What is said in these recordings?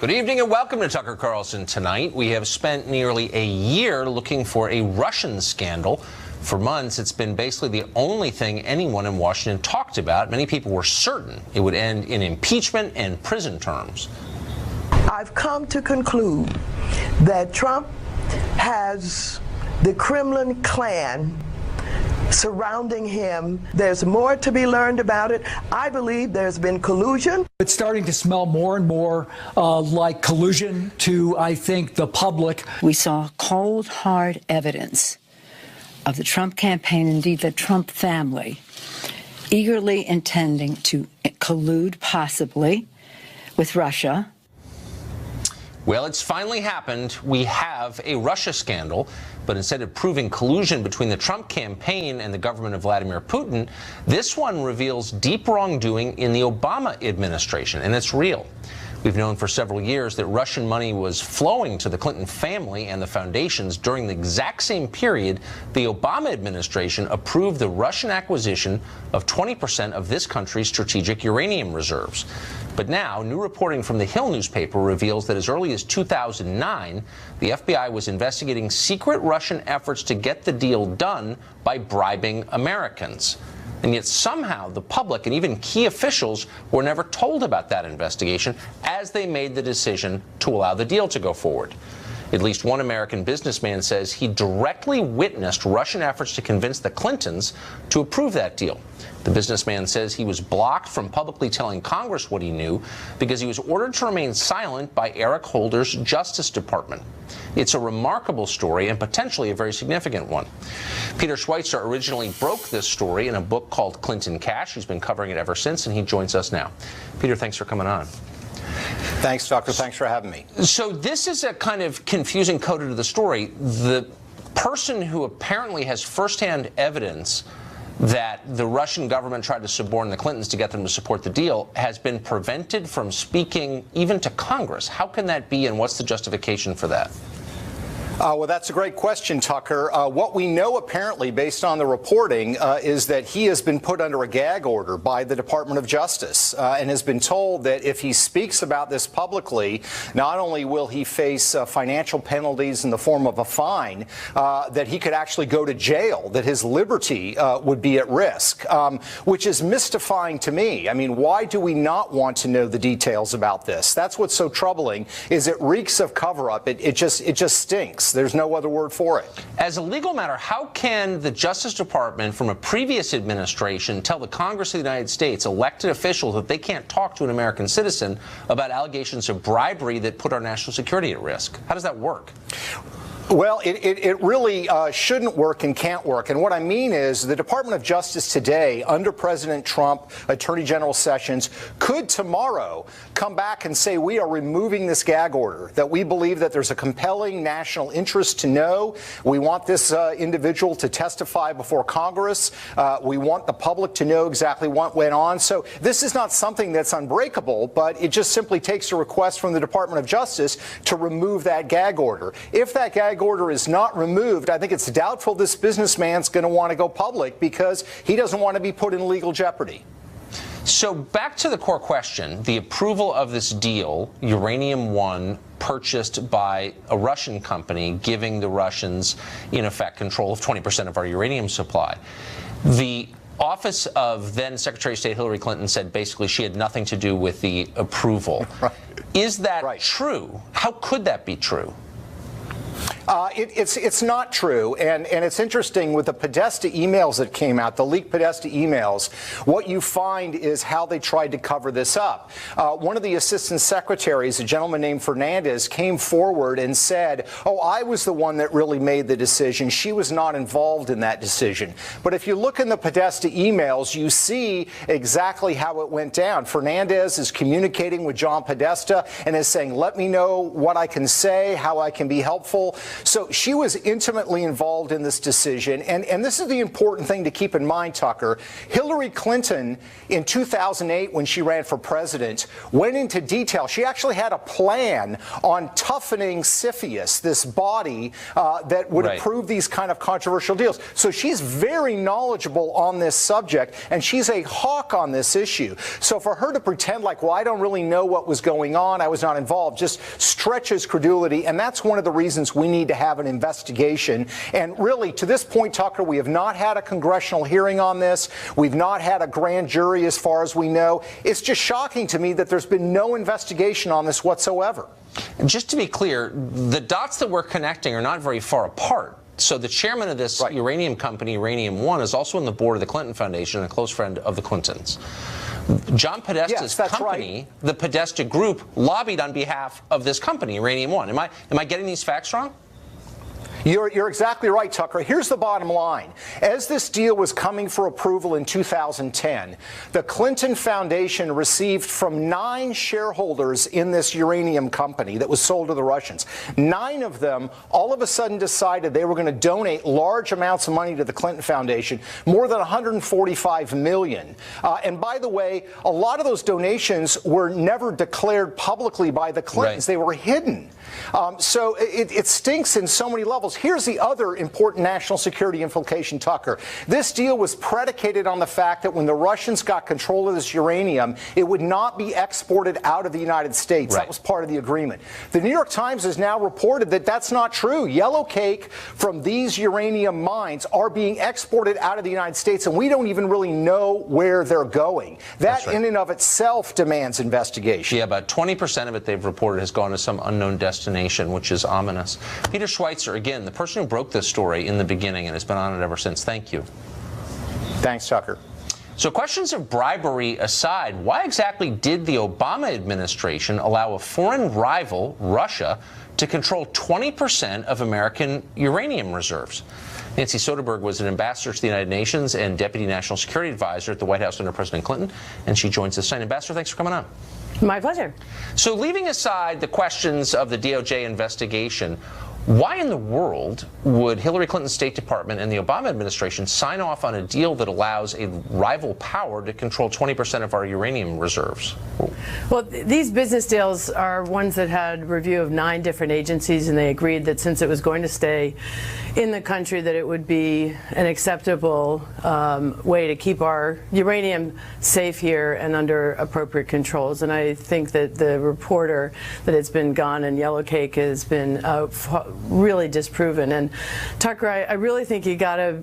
Good evening and welcome to Tucker Carlson Tonight. We have spent nearly a year looking for a Russian scandal. For months, it's been basically the only thing anyone in Washington talked about. Many people were certain it would end in impeachment and prison terms. I've come to conclude that Trump has the Kremlin clan surrounding him. There's more to be learned about it. I believe there's been collusion. It's starting to smell more and more like collusion to, I think, the public. We saw cold, hard evidence of the Trump campaign, indeed the Trump family, eagerly intending to collude possibly with Russia. Well, it's finally happened. We have a Russia scandal, but instead of proving collusion between the Trump campaign and the government of Vladimir Putin, this one reveals deep wrongdoing in the Obama administration, and it's real. We've known for several years that Russian money was flowing to the Clinton family and the foundations during the exact same period the Obama administration approved the Russian acquisition of 20% of this country's strategic uranium reserves. But now, new reporting from the Hill newspaper reveals that as early as 2009, the FBI was investigating secret Russian efforts to get the deal done by bribing Americans. And yet somehow the public and even key officials were never told about that investigation as they made the decision to allow the deal to go forward. At least one American businessman says he directly witnessed Russian efforts to convince the Clintons to approve that deal. The businessman says he was blocked from publicly telling Congress what he knew because he was ordered to remain silent by Eric Holder's Justice Department. It's a remarkable story and potentially a very significant one. Peter Schweitzer originally broke this story in a book called Clinton Cash. He's been covering it ever since, and he joins us now. Peter, thanks for coming on. Thanks, Tucker. Thanks for having me. So this is a kind of confusing coda to the story. The person who apparently has firsthand evidence that the Russian government tried to suborn the Clintons to get them to support the deal has been prevented from speaking even to Congress. How can that be, and what's the justification for that? Well, that's a great question, Tucker. What we know, apparently, based on the reporting, is that he has been put under a gag order by the Department of Justice and has been told that if he speaks about this publicly, not only will he face financial penalties in the form of a fine, that he could actually go to jail, that his liberty would be at risk, which is mystifying to me. I mean, why do we not want to know the details about this? That's what's so troubling, is it reeks of cover-up. It just stinks. There's no other word for it. As a legal matter, how can the Justice Department from a previous administration tell the Congress of the United States, elected officials, that they can't talk to an American citizen about allegations of bribery that put our national security at risk? How does that work? Well, it really shouldn't work and can't work. And what I mean is the Department of Justice today, under President Trump, Attorney General Sessions, could tomorrow come back and say we are removing this gag order, that we believe that there's a compelling national interest to know. We want this individual to testify before Congress. We want the public to know exactly what went on. So this is not something that's unbreakable, but it just simply takes a request from the Department of Justice to remove that gag order. If that gag order is not removed, I think it's doubtful this businessman's going to want to go public because he doesn't want to be put in legal jeopardy. So back to the core question, the approval of this deal, Uranium One, purchased by a Russian company, giving the Russians, in effect, control of 20% of our uranium supply. The office of then Secretary of State Hillary Clinton said basically she had nothing to do with the approval. Right. Is that true? How could that be true? It's not true, and it's interesting with the Podesta emails that came out, the leaked Podesta emails, what you find is how they tried to cover this up. One of the assistant secretaries, a gentleman named Fernandez, came forward and said, oh, I was the one that really made the decision. She was not involved in that decision. But if you look in the Podesta emails, you see exactly how it went down. Fernandez is communicating with John Podesta and is saying, let me know what I can say, how I can be helpful. So she was intimately involved in this decision. And this is the important thing to keep in mind, Tucker. Hillary Clinton, in 2008, when she ran for president, went into detail. She actually had a plan on toughening CFIUS, this body that would approve these kind of controversial deals. So she's very knowledgeable on this subject, and she's a hawk on this issue. So for her to pretend like, well, I don't really know what was going on, I was not involved, just stretches credulity. And that's one of the reasons we need to have an investigation. And really, to this point, Tucker, we have not had a congressional hearing on this. We've not had a grand jury as far as we know. It's just shocking to me that there's been no investigation on this whatsoever. And just to be clear, the dots that we're connecting are not very far apart. So the chairman of this uranium company, Uranium One, is also on the board of the Clinton Foundation and a close friend of the Clintons. John Podesta's company, the Podesta Group, lobbied on behalf of this company, Uranium One. Am I getting these facts wrong? You're exactly right, Tucker. Here's the bottom line. As this deal was coming for approval in 2010, the Clinton Foundation received from 9 shareholders in this uranium company that was sold to the Russians. 9 of them all of a sudden decided they were going to donate large amounts of money to the Clinton Foundation, more than $145 million. And by the way, a lot of those donations were never declared publicly by the Clintons. They were hidden. So it stinks in so many levels. Here's the other important national security implication, Tucker. This deal was predicated on the fact that when the Russians got control of this uranium, it would not be exported out of the United States. That was part of the agreement. The New York Times has now reported that that's not true. Yellow cake from these uranium mines are being exported out of the United States, and we don't even really know where they're going. That in and of itself demands investigation. Yeah, about 20% of it, they've reported, has gone to some unknown destination, which is ominous. Peter Schweitzer, again, the person who broke this story in the beginning and has been on it ever since. Thank you. Thanks, Tucker. So questions of bribery aside, why exactly did the Obama administration allow a foreign rival, Russia, to control 20% of American uranium reserves? Nancy Soderberg was an ambassador to the United Nations and Deputy National Security Advisor at the White House under President Clinton, and she joins us tonight. Ambassador, thanks for coming on. My pleasure. So leaving aside the questions of the DOJ investigation, why in the world would Hillary Clinton's State Department and the Obama administration sign off on a deal that allows a rival power to control 20% of our uranium reserves? Well, these business deals are ones that had review of 9 different agencies, and they agreed that since it was going to stay in the country, that it would be an acceptable way to keep our uranium safe here and under appropriate controls. And I think that the reporter that it's been gone and yellow cake has been really disproven. And Tucker, I really think you got to.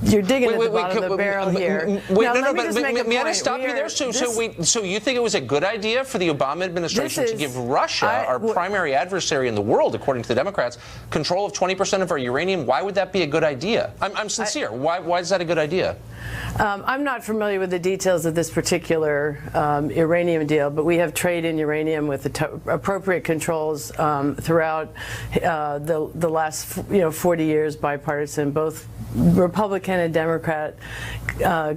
You're digging at the bottom of the barrel here. May I stop you there? So you think it was a good idea for the Obama administration to give Russia, our primary adversary in the world, according to the Democrats, control of 20% of our uranium? Why would that be a good idea? I'm sincere. Why is that a good idea? I'm not familiar with the details of this particular uranium deal, but we have trade in uranium with appropriate controls throughout the last 40 years, bipartisan. Both Republican and Democrat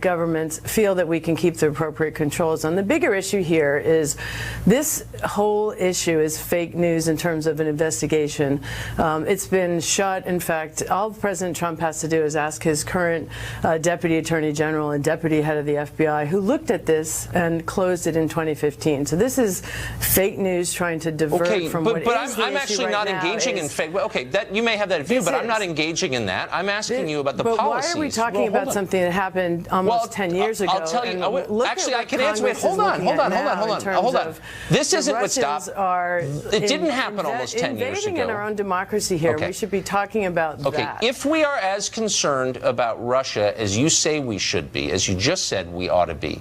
governments feel that we can keep the appropriate controls on. The bigger issue here is this whole issue is fake news in terms of an investigation. It's been shut. In fact, all President Trump has to do is ask his current Deputy Attorney General and Deputy Head of the FBI, who looked at this and closed it in 2015. So this is fake news trying to divert from what is the issue. But I'm actually not engaging in fake. Okay, you may have that view, but I'm not engaging in that. I'm asking you about the policies. Why are we talking about something that happened almost 10 years ago? I'll tell you. Actually, I can answer it. Hold on. This isn't what stopped. It didn't happen almost 10 years ago. Invading in our own democracy here. We should be talking about that. Okay, if we are as concerned about Russia as you say we should be, as you just said we ought to be,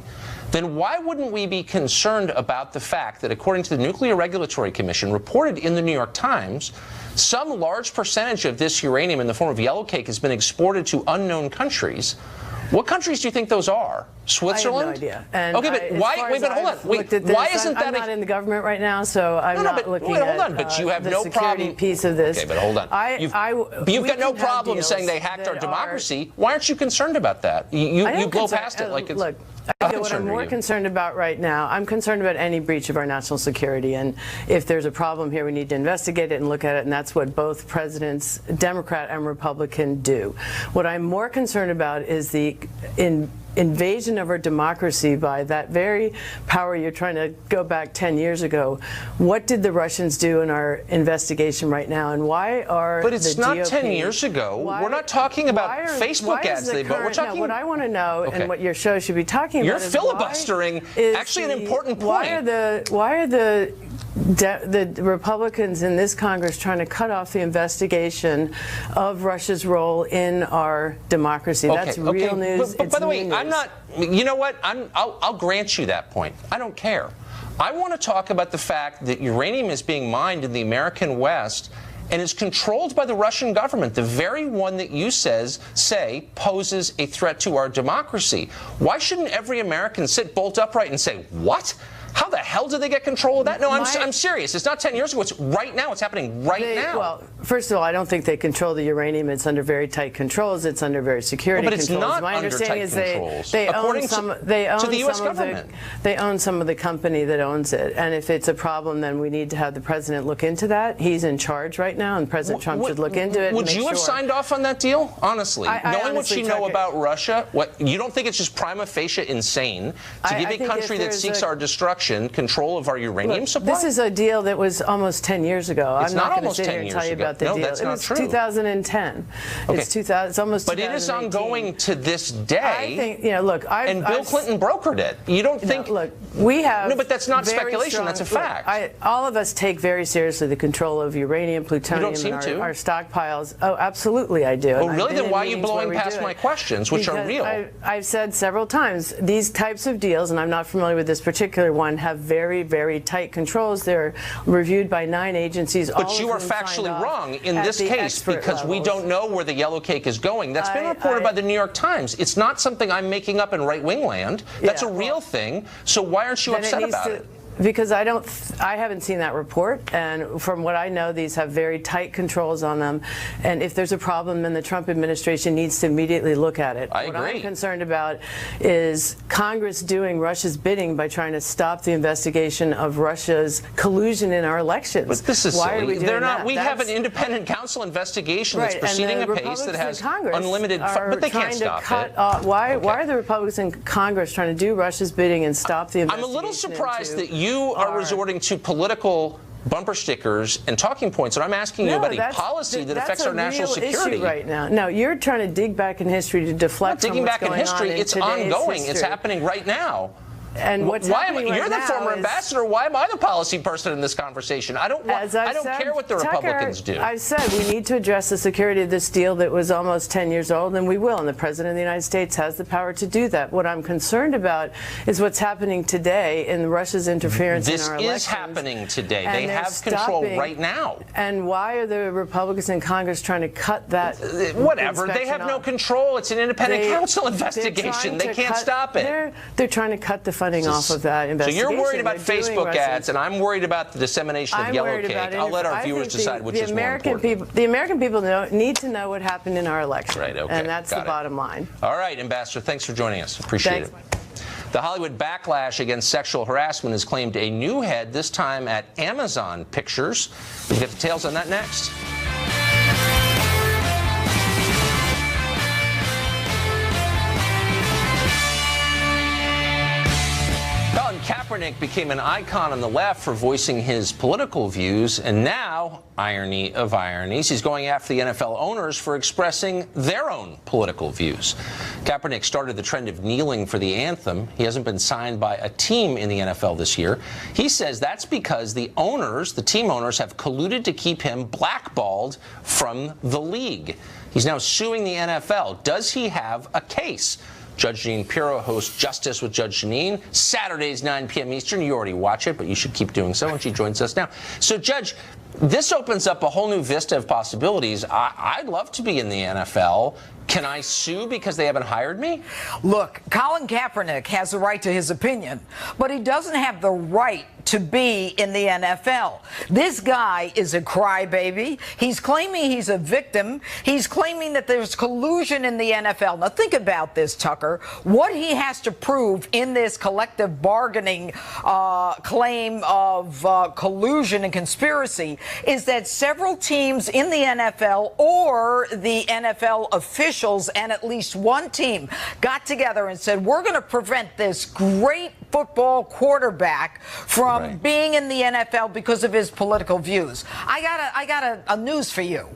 then why wouldn't we be concerned about the fact that, according to the Nuclear Regulatory Commission, reported in the New York Times, some large percentage of this uranium in the form of yellow cake has been exported to unknown countries? What countries do you think those are? Switzerland? I have no idea. And okay, but why? Wait, but hold on. Wait, why isn't that? I'm not in the government right now, so I'm not looking hold at on. But you have the no security problem. piece of this. Okay, but hold on. You've got no problem saying they hacked our democracy. Why aren't you concerned about that? You blow past it like it's. Look, what I'm more concerned about right now, I'm concerned about any breach of our national security. And if there's a problem here, we need to investigate it and look at it. And that's what both presidents, Democrat and Republican, do. What I'm more concerned about is the invasion of our democracy by that very power you're trying to go back 10 years ago. What did the Russians do in our investigation right now, and why are But it's the not GOP, 10 years ago. We're not talking about Facebook ads they bought. We're talking. No, what I want to know, and what your show should be talking You're about, is filibustering. Actually, an important point. Why are the Republicans in this Congress trying to cut off the investigation of Russia's role in our democracy? That's real news. But by the way, I'm not. You know what? I'll grant you that point. I don't care. I want to talk about the fact that uranium is being mined in the American West and is controlled by the Russian government, the very one that you say poses a threat to our democracy. Why shouldn't every American sit bolt upright and say, what? How the hell did they get control of that? No, I'm serious. It's not 10 years ago. It's right now. It's happening now. Well, first of all, I don't think they control the uranium. It's under very tight controls. It's under very security controls. But it's not under tight controls. They own some of the U.S. government. They own some of the company that owns it. And if it's a problem, then we need to have the president look into that. He's in charge right now, and President Trump should look into it. Would you have signed off on that deal? Honestly, knowing what you know about Russia, you don't think it's just prima facie insane to give a country that seeks our destruction control of our uranium supply? This is a deal that was almost 10 years ago. It's I'm not going to sit here and tell you about the deal. No, that's not true. It was 2010. Okay. It's almost 2018. But it is ongoing to this day. I think, look, and Bill Clinton brokered it. You don't think... No, look, we have... No, but that's not speculation. That's a fact. Look, all of us take very seriously the control of uranium, plutonium, and our stockpiles. Oh, absolutely I do. Oh, really? Then why are you blowing past my questions, which are real? I've said several times, these types of deals, and I'm not familiar with this particular one, have very, very tight controls. They're reviewed by 9 agencies. But you are factually wrong in this case because we don't know where the yellow cake is going. That's been reported by the New York Times. It's not something I'm making up in right-wing land. That's a real thing. So why aren't you upset about it? Because I haven't seen that report, and from what I know, these have very tight controls on them. And if there's a problem, then the Trump administration needs to immediately look at it. I agree. What I'm concerned about is Congress doing Russia's bidding by trying to stop the investigation of Russia's collusion in our elections. But this is Why silly. are we doing that? We have an independent council investigation that's proceeding at pace that has unlimited, but they can't stop it. Why are the Republicans in Congress trying to do Russia's bidding and stop the investigation? I'm a little surprised that you are resorting to political bumper stickers and talking points, and I'm asking you about a policy that affects our national security right now. No, you're trying to dig back in history to deflect from what's going on in today's history. It's ongoing. It's happening right now. And what's happening right You're the former ambassador. Why am I the policy person in this conversation? I don't care what the Republicans do. I've said we need to address the security of this deal that was almost 10 years old, and we will. And the President of the United States has the power to do that. What I'm concerned about is what's happening today in Russia's interference in our elections. This is happening today. They have control right now. And why are the Republicans in Congress trying to cut that? Whatever. They have no control. It's an independent council investigation. They can't stop it. They're trying to cut the funding off of that investigation. So you're worried about Facebook ads, and I'm worried about the dissemination of yellow cake. I'll let our viewers decide which is more important. The American people need to know what happened in our election. Right, okay. And that's the bottom line. All right, Ambassador, thanks for joining us. Appreciate it. The Hollywood backlash against sexual harassment has claimed a new head, this time at Amazon Pictures. We'll get details on that next. Kaepernick became an icon on the left for voicing his political views, and now, irony of ironies, he's going after the NFL owners for expressing their own political views. Kaepernick started the trend of kneeling for the anthem. He hasn't been signed by a team in the NFL this year. He says that's because the team owners, have colluded to keep him blackballed from the league. He's now suing the NFL. Does he have a case? Judge Jeanine Pirro hosts Justice with Judge Jeanine, Saturdays, 9 p.m. Eastern. You already watch it, but you should keep doing so, and she joins us now. So, Judge, this opens up a whole new vista of possibilities. I'd love to be in the NFL. Can I sue because they haven't hired me? Look, Colin Kaepernick has a right to his opinion, but he doesn't have the right to be in the NFL. This guy is a crybaby. He's claiming he's a victim. He's claiming that there's collusion in the NFL. Now think about this, Tucker. What he has to prove in this collective bargaining claim of collusion and conspiracy is that several teams in the NFL or the NFL officials and at least one team got together and said, we're going to prevent this great football quarterback from being in the NFL because of his political views. I got a news for you.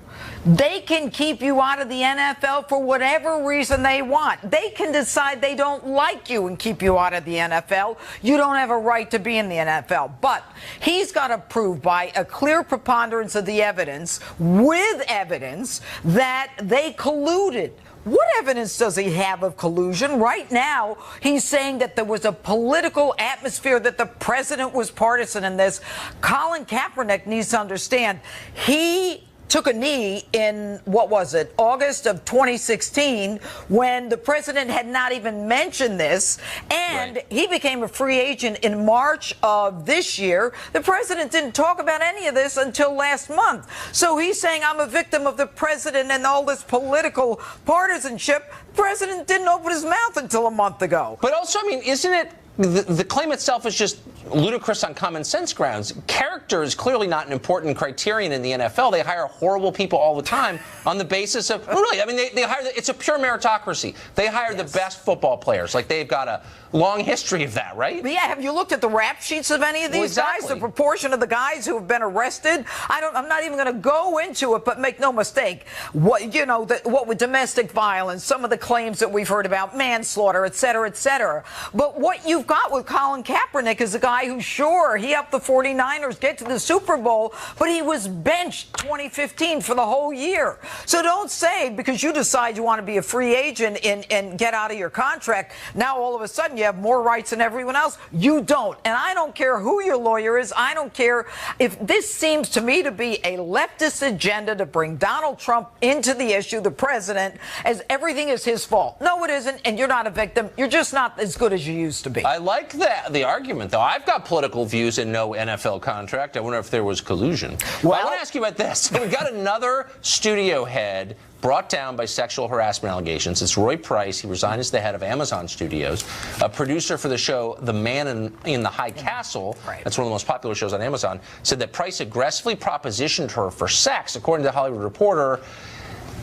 They can keep you out of the NFL for whatever reason they want. They can decide they don't like you and keep you out of the NFL. You don't have a right to be in the NFL. But he's got to prove by a clear preponderance of the evidence, with evidence, that they colluded. What evidence does he have of collusion? Right now, he's saying that there was a political atmosphere, that the president was partisan in this. Colin Kaepernick needs to understand he took a knee in, what was it, August of 2016, when the president had not even mentioned this, and he became a free agent in March of this year. The president didn't talk about any of this until last month. So he's saying, I'm a victim of the president and all this political partisanship. The president didn't open his mouth until a month ago. But also, I mean, isn't it, the claim itself is just ludicrous on common sense grounds. Character is clearly not an important criterion in the NFL. They hire horrible people all the time on the basis of, really, I mean, they hire, it's a pure meritocracy. They hire the best football players. Like, they've got a long history of that, right? But yeah, have you looked at the rap sheets of any of these guys? The proportion of the guys who have been arrested? I'm not even going to go into it, but make no mistake, what with domestic violence, some of the claims that we've heard about manslaughter, et cetera, et cetera. But what you've got with Colin Kaepernick is a guy who, sure, he helped the 49ers get to the Super Bowl, but he was benched 2015 for the whole year. So don't say because you decide you want to be a free agent and get out of your contract, now all of a sudden you have more rights than everyone else. You don't. And I don't care who your lawyer is. I don't care if this seems to me to be a leftist agenda to bring Donald Trump into the issue, the president, as everything is his fault. No, it isn't. And you're not a victim. You're just not as good as you used to be. I like the argument, though. I've got political views and no NFL contract. I wonder if there was collusion. Well, I want to ask you about this. We've got another studio head brought down by sexual harassment allegations. It's Roy Price. He resigned as the head of Amazon Studios, a producer for the show The Man in the High Castle. That's one of the most popular shows on Amazon. Said that Price aggressively propositioned her for sex. According to The Hollywood Reporter,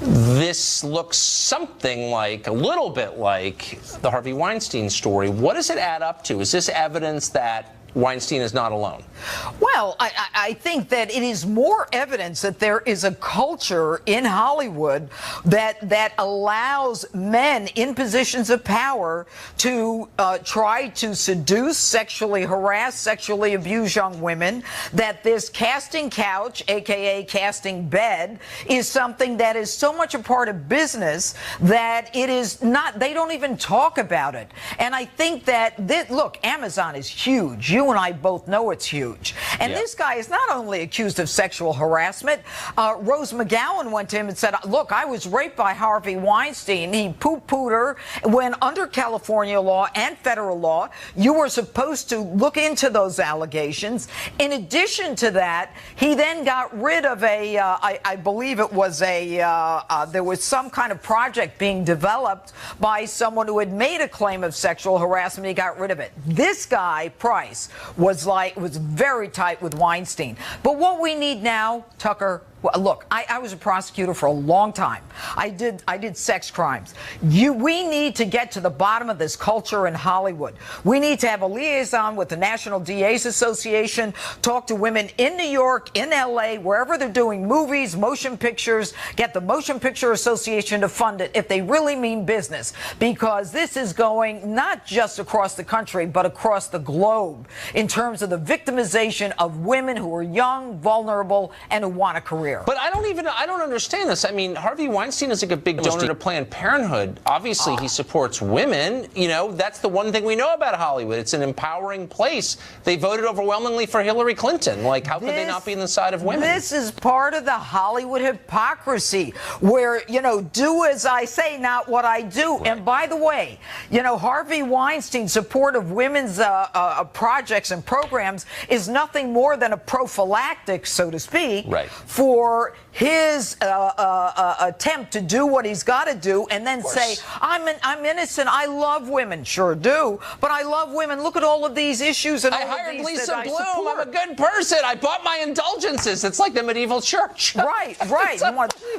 this looks something like, a little bit like, the Harvey Weinstein story. What does it add up to? Is this evidence that Weinstein is not alone? Well, I think that it is more evidence that there is a culture in Hollywood that allows men in positions of power to try to seduce, sexually harass, sexually abuse young women, that this casting couch, a.k.a. casting bed, is something that is so much a part of business that it is not, they don't even talk about it. And I think that, look, Amazon is huge. You and I both know it's huge. And this guy is not only accused of sexual harassment. Rose McGowan went to him and said, look, I was raped by Harvey Weinstein. He poo-pooed her when under California law and federal law, you were supposed to look into those allegations. In addition to that, he then got rid of I believe it was there was some kind of project being developed by someone who had made a claim of sexual harassment. He got rid of it. This guy, Price, was very tight with Weinstein. But what we need now, Tucker, well, look, I was a prosecutor for a long time. I did sex crimes. We need to get to the bottom of this culture in Hollywood. We need to have a liaison with the National DA's Association, talk to women in New York, in LA, wherever they're doing movies, motion pictures, get the Motion Picture Association to fund it if they really mean business. Because this is going not just across the country, but across the globe in terms of the victimization of women who are young, vulnerable, and who want a career. career. But I don't understand this. I mean, Harvey Weinstein is like a big donor to Planned Parenthood. Obviously, he supports women. You know, that's the one thing we know about Hollywood. It's an empowering place. They voted overwhelmingly for Hillary Clinton. Like, how could they not be on the side of women? This is part of the Hollywood hypocrisy where, you know, do as I say, not what I do. Right. And by the way, you know, Harvey Weinstein's support of women's projects and programs is nothing more than a prophylactic, so to speak, for his attempt to do what he's got to do and then say, I'm innocent, I love women. Sure do, but I love women. Look at all of these issues and all I of these hired Lisa that Bloom. I support. I'm a good person. I bought my indulgences. It's like the medieval church. Right.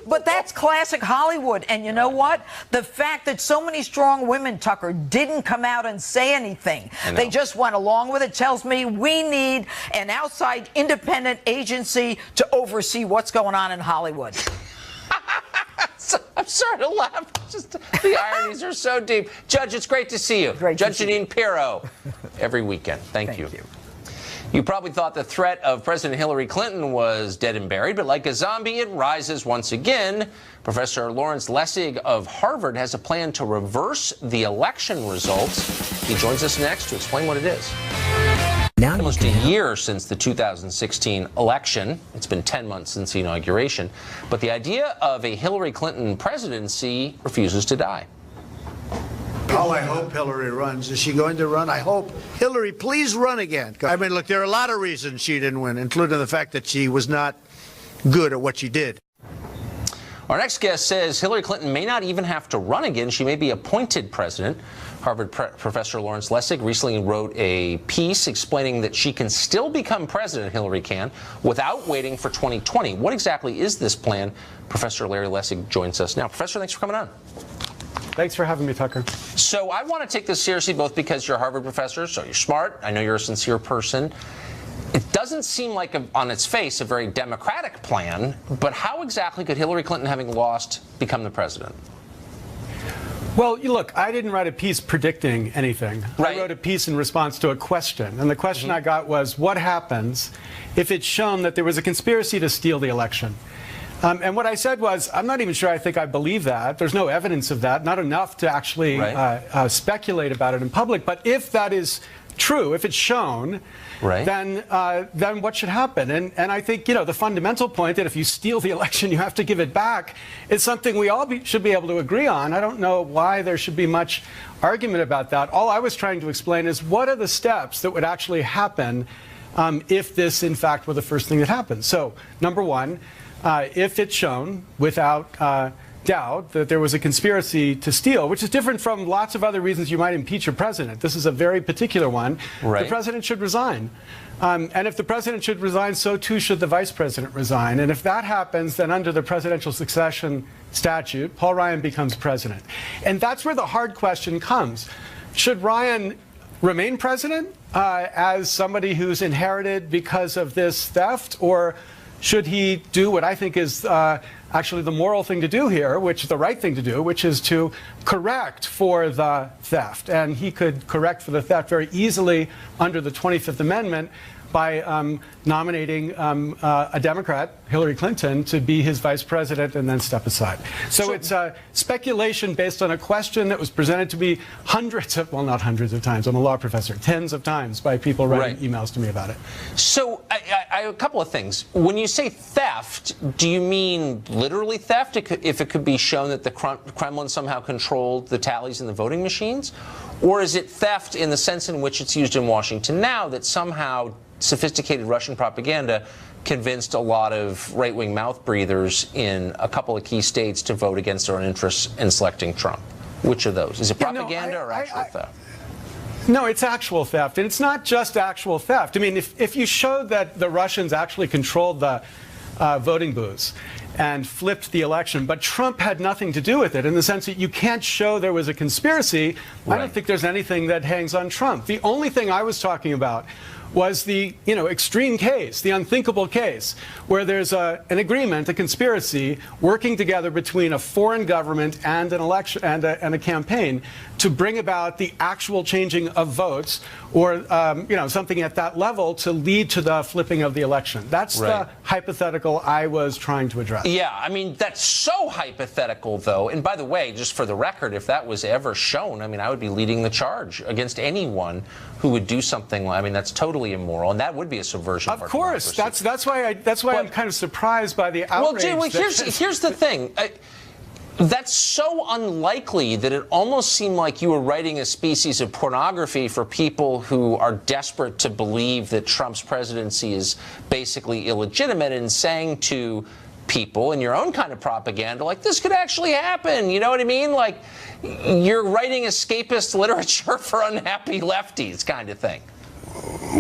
But that's classic Hollywood. And you know what? The fact that so many strong women, Tucker, didn't come out and say anything. They just went along with it tells me we need an outside independent agency to oversee what's going on in Hollywood. I'm sorry to laugh. Just the ironies are so deep. Judge, it's great to see you. Judge Janine Pirro, every weekend. Thank you. You probably thought the threat of President Hillary Clinton was dead and buried, but like a zombie, it rises once again. Professor Lawrence Lessig of Harvard has a plan to reverse the election results. He joins us next to explain what it is. Now almost a year since the 2016 election. It's been 10 months since the inauguration. But the idea of a Hillary Clinton presidency refuses to die. Oh, I hope Hillary runs. Is she going to run? I hope. Hillary, please run again. I mean, look, there are a lot of reasons she didn't win, including the fact that she was not good at what she did. Our next guest says Hillary Clinton may not even have to run again. She may be appointed president. Harvard professor Lawrence Lessig recently wrote a piece explaining that she can still become president, Hillary can, without waiting for 2020. What exactly is this plan? Professor Larry Lessig joins us now. Professor, thanks for coming on. Thanks for having me, Tucker. So I want to take this seriously, both because you're a Harvard professor, so you're smart. I know you're a sincere person. It doesn't seem like, on its face, a very democratic plan, but how exactly could Hillary Clinton, having lost, become the president? Well, look, I didn't write a piece predicting anything. I wrote a piece in response to a question. And the question I got was, what happens if it's shown that there was a conspiracy to steal the election? And what I said was, I'm not even sure I think I believe that. There's no evidence of that, not enough to actually speculate about it in public. But if that is true, if it's shown, then what should happen? And I think, you know, the fundamental point that if you steal the election, you have to give it back is something we all should be able to agree on. I don't know why there should be much argument about that. All I was trying to explain is what are the steps that would actually happen if this, in fact, were the first thing that happened. So, number one, if it's shown without doubt that there was a conspiracy to steal, which is different from lots of other reasons you might impeach a president. This is a very particular one. The president should resign. And if the president should resign, so too should the vice president resign. And if that happens, then under the presidential succession statute, Paul Ryan becomes president. And that's where the hard question comes. Should Ryan remain president as somebody who's inherited because of this theft, or should he do what I think is actually the moral thing to do here, which is the right thing to do, which is to correct for the theft? And he could correct for the theft very easily under the 25th Amendment by nominating a Democrat, Hillary Clinton, to be his vice president and then step aside. So it's speculation based on a question that was presented to me hundreds of, well, not hundreds of times, I'm a law professor, tens of times by people writing emails to me about it. So a couple of things. When you say theft, do you mean literally theft? If it could be shown that the Kremlin somehow controlled the tallies in the voting machines? Or is it theft in the sense in which it's used in Washington now, that somehow sophisticated Russian propaganda convinced a lot of right-wing mouth breathers in a couple of key states to vote against their own interests in selecting Trump? Which of those? Is it propaganda or actual theft? No, it's actual theft. And it's not just actual theft. I mean, if you showed that the Russians actually controlled the voting booths and flipped the election, but Trump had nothing to do with it, in the sense that you can't show there was a conspiracy, I don't think there's anything that hangs on Trump. The only thing I was talking about was the extreme case, the unthinkable case, where there's an agreement, a conspiracy, working together between a foreign government and an election and a campaign to bring about the actual changing of votes, or something at that level to lead to the flipping of the election. That's the hypothetical I was trying to address. Yeah, I mean, that's so hypothetical, though. And by the way, just for the record, if that was ever shown, I mean, I would be leading the charge against anyone who would do something. I mean, that's totally immoral, and that would be a subversion of our course, democracy. that's why I'm kind of surprised by the outrage. Well, here's the thing. That's so unlikely that it almost seemed like you were writing a species of pornography for people who are desperate to believe that Trump's presidency is basically illegitimate, and saying to people in your own kind of propaganda, like, this could actually happen. You know what I mean? Like, you're writing escapist literature for unhappy lefties kind of thing.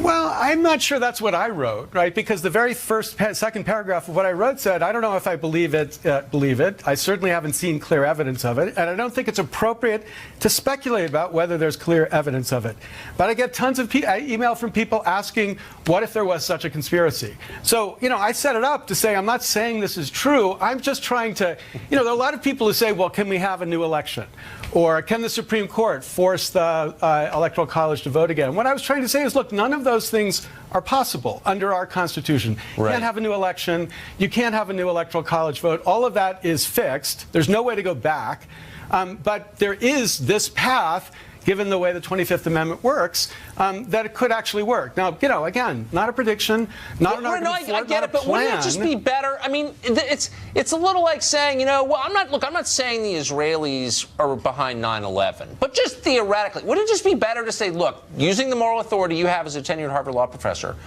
Well, I'm not sure that's what I wrote, right? Because the very second paragraph of what I wrote said, I don't know if I believe it. I certainly haven't seen clear evidence of it, and I don't think it's appropriate to speculate about whether there's clear evidence of it. But I get tons of email from people asking, what if there was such a conspiracy? So, I set it up to say, I'm not saying this is true. I'm just trying to, there are a lot of people who say, well, can we have a new election? Or can the Supreme Court force the Electoral College to vote again? What I was trying to say is, look, none of those things are possible under our Constitution. You can't have a new election. You can't have a new Electoral College vote. All of that is fixed. There's no way to go back. But there is this path, given the way the 25th Amendment works, that it could actually work. Now, again, not a prediction, not an argument for it, I get not it, but wouldn't it just be better? I mean, it's a little like saying, well, I'm not saying the Israelis are behind 9/11, but just theoretically, wouldn't it just be better to say, look, using the moral authority you have as a tenured Harvard law professor,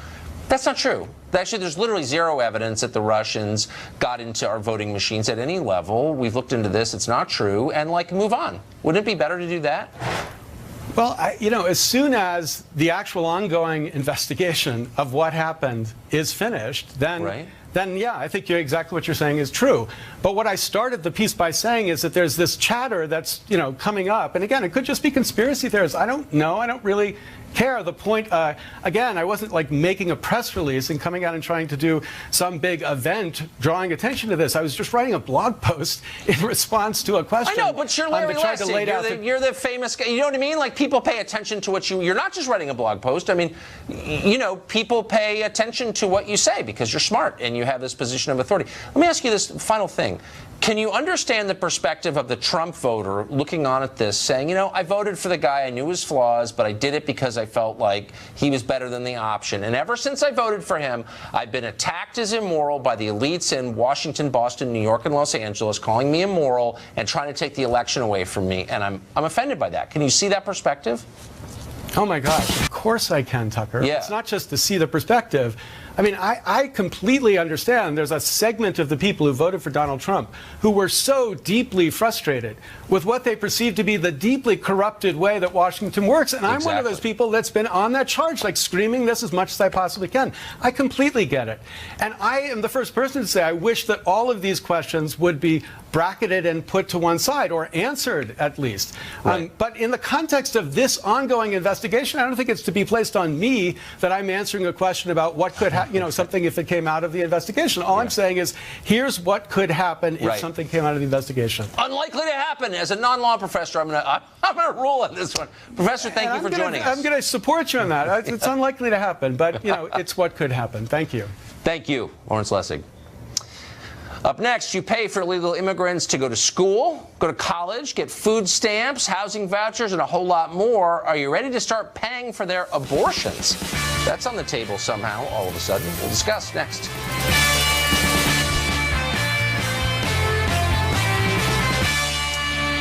that's not true. Actually, there's literally zero evidence that the Russians got into our voting machines at any level. We've looked into this. It's not true. And, move on. Wouldn't it be better to do that? Well, as soon as the actual ongoing investigation of what happened is finished, then yeah, I think exactly what you're saying is true. But what I started the piece by saying is that there's this chatter that's, coming up. And again, it could just be conspiracy theorists. I don't know. I don't really care. The point, again, I wasn't making a press release and coming out and trying to do some big event drawing attention to this. I was just writing a blog post in response to a question. I know, but you're Larry Lessig. You're the famous guy. You know what I mean? People pay attention to what you're not just writing a blog post. I mean, people pay attention to what you say because you're smart and you have this position of authority. Let me ask you this final thing. Can you understand the perspective of the Trump voter looking on at this, saying, I voted for the guy, I knew his flaws, but I did it because I felt like he was better than the option. And ever since I voted for him, I've been attacked as immoral by the elites in Washington, Boston, New York, and Los Angeles, calling me immoral and trying to take the election away from me. And I'm offended by that. Can you see that perspective? Oh, my gosh. Of course I can, Tucker. Yeah. It's not just to see the perspective. I mean, I completely understand there's a segment of the people who voted for Donald Trump who were so deeply frustrated with what they perceive to be the deeply corrupted way that Washington works. And I'm one of those people that's been on that charge, screaming this as much as I possibly can. I completely get it. And I am the first person to say I wish that all of these questions would be bracketed and put to one side, or answered at least. But in the context of this ongoing investigation, I don't think it's to be placed on me that I'm answering a question about what could happen. Something if it came out of the investigation. All I'm saying is, here's what could happen if something came out of the investigation. Unlikely to happen. As a non-law professor, I'm gonna rule on this one. Professor, thank you for joining us. I'm going to support you on that. It's unlikely to happen, but it's what could happen. Thank you. Thank you, Lawrence Lessig. Up next, you pay for illegal immigrants to go to school, go to college, get food stamps, housing vouchers, and a whole lot more. Are you ready to start paying for their abortions? That's on the table somehow, all of a sudden. We'll discuss next.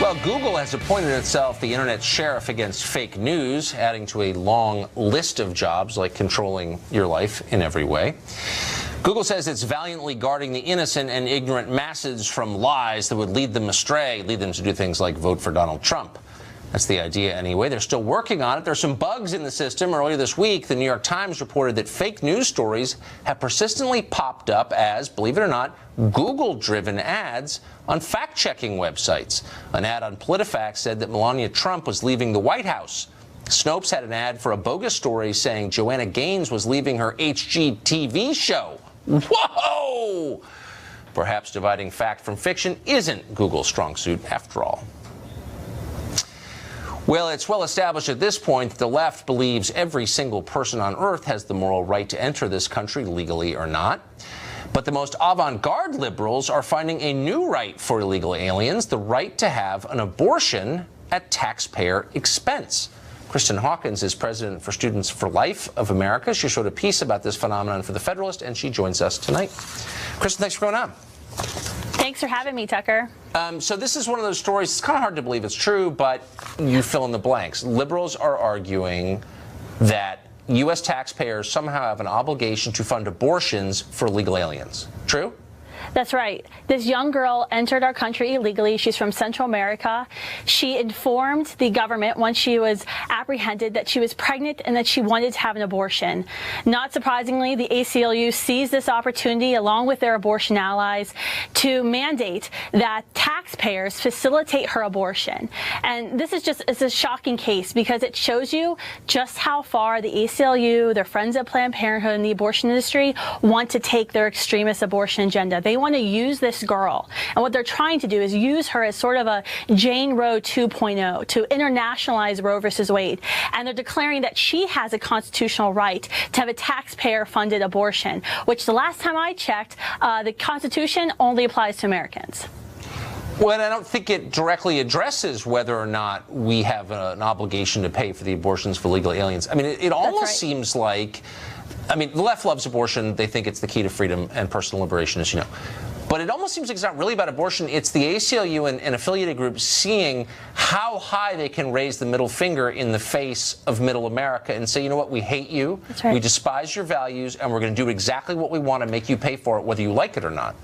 Well, Google has appointed itself the internet sheriff against fake news, adding to a long list of jobs like controlling your life in every way. Google says it's valiantly guarding the innocent and ignorant masses from lies that would lead them astray, lead them to do things like vote for Donald Trump. That's the idea anyway. They're still working on it. There's some bugs in the system. Earlier this week, the New York Times reported that fake news stories have persistently popped up as, believe it or not, Google-driven ads on fact-checking websites. An ad on PolitiFact said that Melania Trump was leaving the White House. Snopes had an ad for a bogus story saying Joanna Gaines was leaving her HGTV show. Whoa! Perhaps dividing fact from fiction isn't Google's strong suit after all. Well, it's well established at this point that the left believes every single person on earth has the moral right to enter this country, legally or not. But the most avant-garde liberals are finding a new right for illegal aliens, the right to have an abortion at taxpayer expense. Kristen Hawkins is president for Students for Life of America. She wrote a piece about this phenomenon for The Federalist, and she joins us tonight. Kristen, thanks for coming on. Thanks for having me, Tucker. So this is one of those stories, it's kind of hard to believe it's true, but you fill in the blanks. Liberals are arguing that U.S. taxpayers somehow have an obligation to fund abortions for illegal aliens. True? That's right. This young girl entered our country illegally. She's from Central America. She informed the government once she was apprehended that she was pregnant and that she wanted to have an abortion. Not surprisingly, the ACLU seized this opportunity along with their abortion allies to mandate that taxpayers facilitate her abortion. And this is it's a shocking case because it shows you just how far the ACLU, their friends at Planned Parenthood, and the abortion industry want to take their extremist abortion agenda. They want to use this girl, and what they're trying to do is use her as sort of a Jane Roe 2.0 to internationalize Roe versus Wade, and they're declaring that she has a constitutional right to have a taxpayer-funded abortion, which the last time I checked, the Constitution only applies to Americans. Well, and I don't think it directly addresses whether or not we have an obligation to pay for the abortions for legal aliens. I mean, it almost seems like, I mean, the left loves abortion. They think it's the key to freedom and personal liberation, as you know. But it almost seems like it's not really about abortion. It's the ACLU and affiliated groups seeing how high they can raise the middle finger in the face of middle America and say, you know what, we hate you, we despise your values, and we're going to do exactly what we want to make you pay for it, whether you like it or not.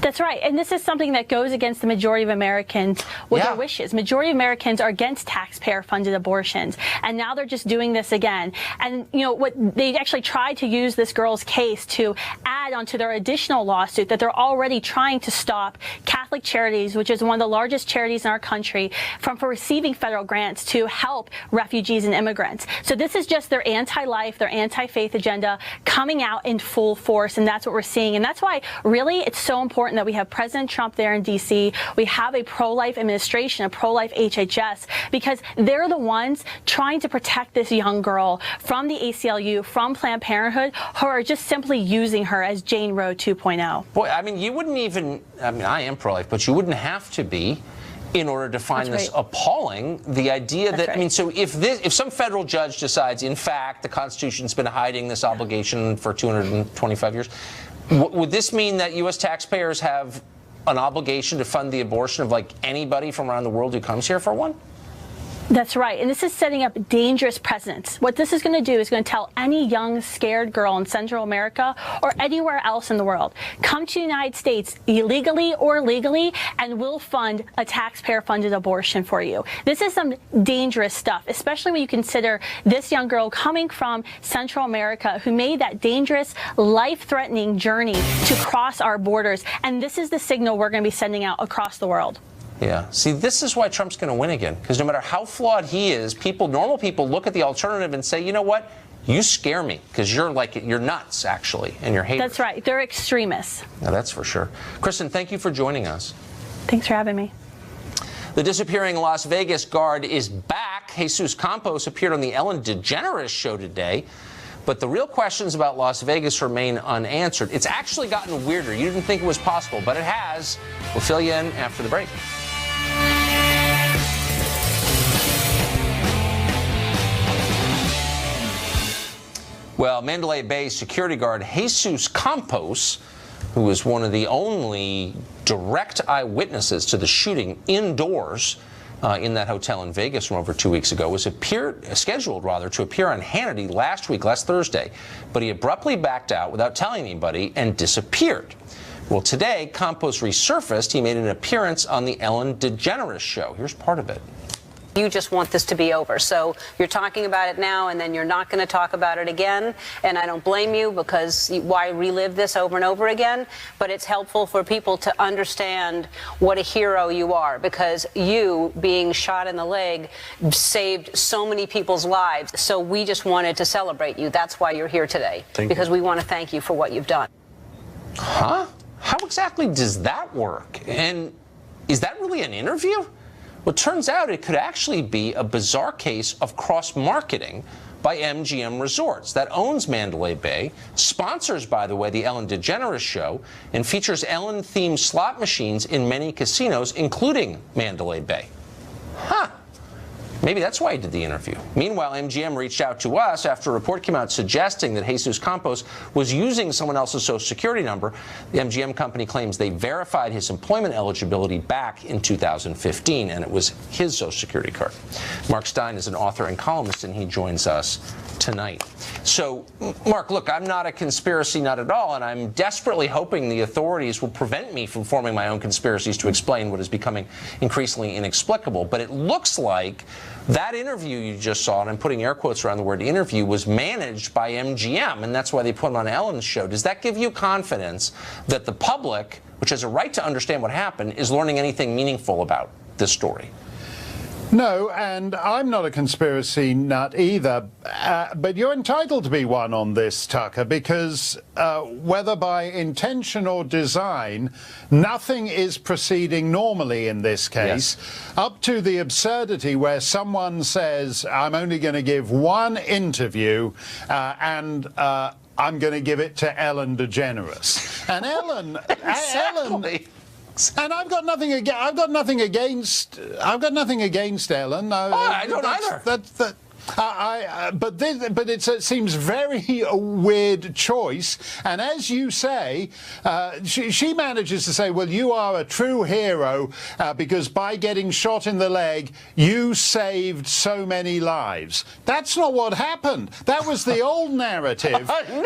That's right. And this is something that goes against the majority of Americans with their wishes. Majority of Americans are against taxpayer-funded abortions. And now they're just doing this again. And, you know, what they actually tried to use this girl's case to add onto their additional lawsuit that they're already trying to stop Catholic Charities, which is one of the largest charities in our country, from receiving federal grants to help refugees and immigrants. So this is just their anti-life, their anti-faith agenda coming out in full force. And that's what we're seeing. And that's why, really, it's so important that we have President Trump there in D.C. We have a pro-life administration, a pro-life HHS, because they're the ones trying to protect this young girl from the ACLU, from Planned Parenthood, who are just simply using her as Jane Roe 2.0. Boy, I mean, you wouldn't even, I mean, I am pro-life, but you wouldn't have to be in order to find this appalling. The idea that, I mean, so if some federal judge decides, in fact, the Constitution's been hiding this obligation for 225 years, would this mean that U.S. taxpayers have an obligation to fund the abortion of, like, anybody from around the world who comes here for one? That's right. And this is setting up dangerous precedents. What this is going to do is going to tell any young, scared girl in Central America or anywhere else in the world, come to the United States illegally or legally, and we'll fund a taxpayer-funded abortion for you. This is some dangerous stuff, especially when you consider this young girl coming from Central America who made that dangerous, life-threatening journey to cross our borders. And this is the signal we're going to be sending out across the world. Yeah. See, this is why Trump's going to win again, because no matter how flawed he is, normal people look at the alternative and say, you know what? You scare me, because you're nuts, actually, and you're haters. That's right. They're extremists. Now, that's for sure. Kristen, thank you for joining us. Thanks for having me. The disappearing Las Vegas guard is back. Jesus Campos appeared on the Ellen DeGeneres show today. But the real questions about Las Vegas remain unanswered. It's actually gotten weirder. You didn't think it was possible, but it has. We'll fill you in after the break. Well, Mandalay Bay security guard Jesus Campos, who was one of the only direct eyewitnesses to the shooting indoors in that hotel in Vegas from over 2 weeks ago, was scheduled to appear on Hannity last Thursday. But he abruptly backed out without telling anybody and disappeared. Well, today, Campos resurfaced. He made an appearance on the Ellen DeGeneres show. Here's part of it. You just want this to be over. So you're talking about it now, and then you're not going to talk about it again. And I don't blame you, because why relive this over and over again? But it's helpful for people to understand what a hero you are, because you, being shot in the leg, saved so many people's lives. So we just wanted to celebrate you. That's why you're here today, because we want to thank you for what you've done. Huh? How exactly does that work? And is that really an interview? Well, it turns out it could actually be a bizarre case of cross-marketing by MGM Resorts that owns Mandalay Bay, sponsors, by the way, the Ellen DeGeneres show, and features Ellen-themed slot machines in many casinos, including Mandalay Bay. Huh. Maybe that's why he did the interview. Meanwhile, MGM reached out to us after a report came out suggesting that Jesus Campos was using someone else's Social Security number. The MGM company claims they verified his employment eligibility back in 2015, and it was his Social Security card. Mark Stein is an author and columnist, and he joins us tonight. So, Mark, look, I'm not a conspiracy nut at all, and I'm desperately hoping the authorities will prevent me from forming my own conspiracies to explain what is becoming increasingly inexplicable. But it looks like that interview you just saw, and I'm putting air quotes around the word interview, was managed by MGM, and that's why they put him on Ellen's show. Does that give you confidence that the public, which has a right to understand what happened, is learning anything meaningful about this story? No, and I'm not a conspiracy nut either, but you're entitled to be one on this, Tucker, because whether by intention or design, nothing is proceeding normally in this case, up to the absurdity where someone says, I'm only going to give one interview, and I'm going to give it to Ellen DeGeneres. And Ellen... Exactly. And I've got nothing against Ellen. I don't either. But it seems very a weird choice. And as you say, she manages to say, well, you are a true hero because by getting shot in the leg, you saved so many lives. That's not what happened. That was the old narrative. Exactly.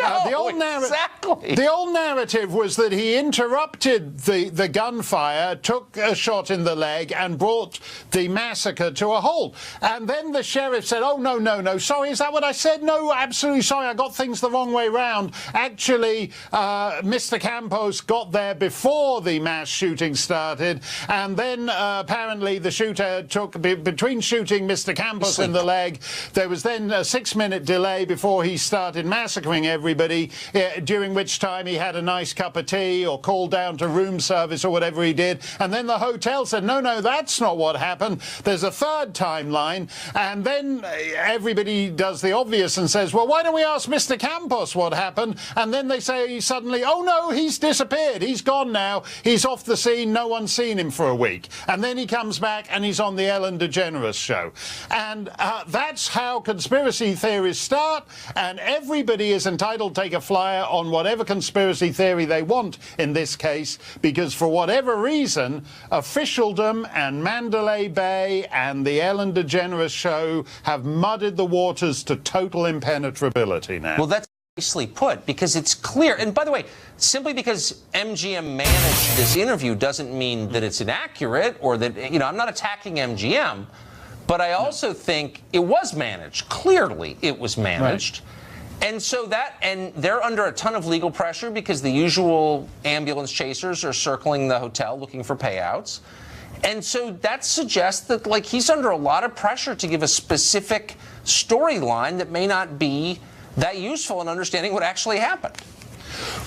The old narrative was that he interrupted the gunfire, took a shot in the leg, and brought the massacre to a halt. And then the sheriff said, oh, no, sorry, is that what I said? No, absolutely sorry, I got things the wrong way round. Actually, Mr. Campos got there before the mass shooting started, and then apparently the shooter took, between shooting Mr. Campos in the leg, there was then a 6-minute delay before he started massacring everybody, during which time he had a nice cup of tea or called down to room service or whatever he did, and then the hotel said, no, that's not what happened. There's a third timeline, and then everybody does the obvious and says, well, why don't we ask Mr. Campos what happened? And then they say suddenly, oh, no, he's disappeared. He's gone now. He's off the scene. No one's seen him for a week. And then he comes back and he's on the Ellen DeGeneres show. And that's how conspiracy theories start. And everybody is entitled to take a flyer on whatever conspiracy theory they want in this case, because for whatever reason, officialdom and Mandalay Bay and the Ellen DeGeneres show have muddied the waters to total impenetrability now. Well, that's nicely put, because it's clear. And by the way, simply because MGM managed this interview doesn't mean that it's inaccurate or that, I'm not attacking MGM, but I also think it was managed. Clearly, it was managed. Right. And so and they're under a ton of legal pressure because the usual ambulance chasers are circling the hotel looking for payouts. And so that suggests that, he's under a lot of pressure to give a specific storyline that may not be that useful in understanding what actually happened.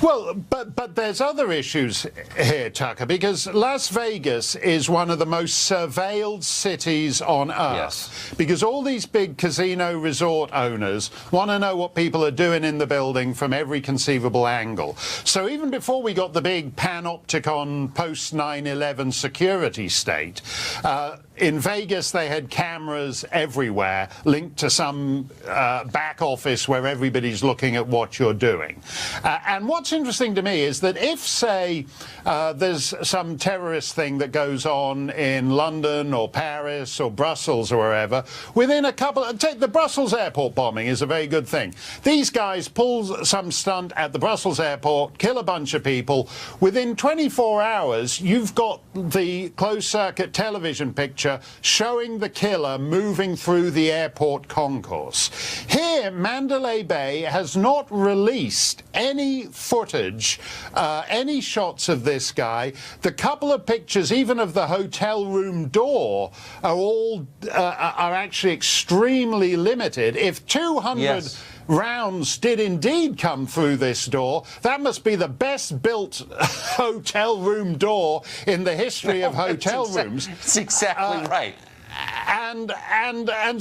Well, but there's other issues here, Tucker, because Las Vegas is one of the most surveilled cities on Earth. Yes. Because all these big casino resort owners want to know what people are doing in the building from every conceivable angle. So even before we got the big panopticon post 9/11 security state, in Vegas they had cameras everywhere linked to some back office where everybody's looking at what you're doing. And what's interesting to me is that if, say, there's some terrorist thing that goes on in London or Paris or Brussels or wherever, within a couple, take the Brussels airport bombing is a very good thing. These guys pull some stunt at the Brussels airport, kill a bunch of people. Within 24 hours, you've got the closed-circuit television picture showing the killer moving through the airport concourse. Here, Mandalay Bay has not released any footage, any shots of this guy. The couple of pictures, even of the hotel room door, are actually extremely limited. If 200 rounds did indeed come through this door, that must be the best built hotel room door in the history of hotel rooms. That's exactly right. And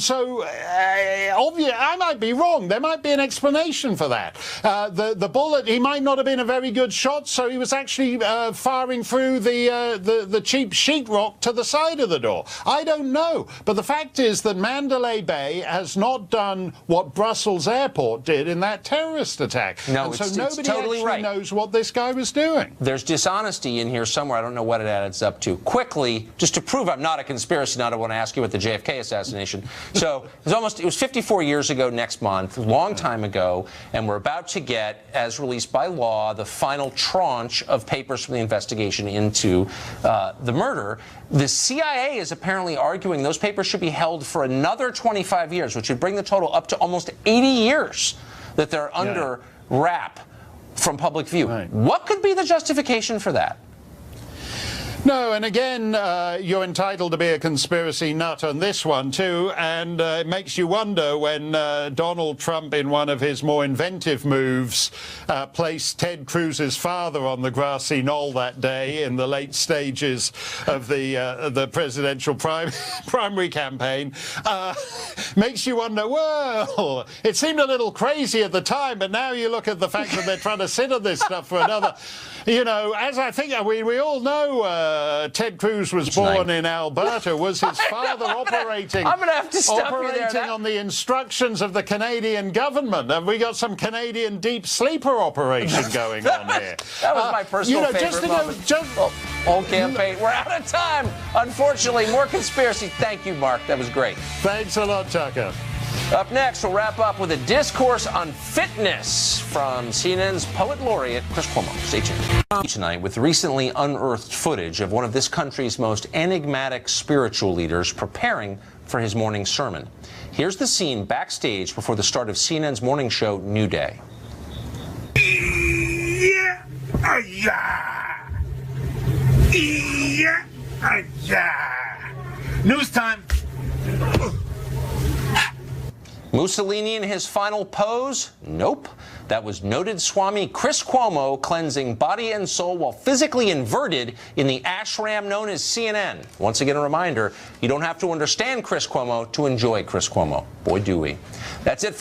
so, obviously, I might be wrong. There might be an explanation for that. The bullet, he might not have been a very good shot, so he was actually firing through the cheap sheetrock to the side of the door. I don't know. But the fact is that Mandalay Bay has not done what Brussels Airport did in that terrorist attack. No, and so it's nobody totally actually knows what this guy was doing. There's dishonesty in here somewhere. I don't know what it adds up to. Quickly, just to prove I'm not a conspiracy nut, I want to ask you about the JFK assassination. So it was 54 years ago next month, a long time ago, and we're about to get, as released by law, the final tranche of papers from the investigation into the murder. The CIA is apparently arguing those papers should be held for another 25 years, which would bring the total up to almost 80 years that they're under wrap from public view. Right. What could be the justification for that? No, and again, you're entitled to be a conspiracy nut on this one, too, and it makes you wonder when Donald Trump, in one of his more inventive moves, placed Ted Cruz's father on the grassy knoll that day in the late stages of the presidential primary campaign. Makes you wonder, well, it seemed a little crazy at the time, but now you look at the fact that they're trying to sit on this stuff for another... You know, as I think we all know, Ted Cruz was born in Alberta. Was his father operating? I'm going to have to stop you there. Operating on the instructions of the Canadian government? Have we got some Canadian deep sleeper operation going on here? That was my personal favorite moment. Whole campaign. We're out of time. Unfortunately, more conspiracy. Thank you, Mark. That was great. Thanks a lot, Tucker. Up next, we'll wrap up with a discourse on fitness from CNN's poet laureate, Chris Cuomo. Stay tuned. Tonight, with recently unearthed footage of one of this country's most enigmatic spiritual leaders preparing for his morning sermon. Here's the scene backstage before the start of CNN's morning show, New Day. News time. Mussolini in his final pose? Nope. That was noted Swami Chris Cuomo cleansing body and soul while physically inverted in the ashram known as CNN. Once again, a reminder, you don't have to understand Chris Cuomo to enjoy Chris Cuomo. Boy, do we. That's it for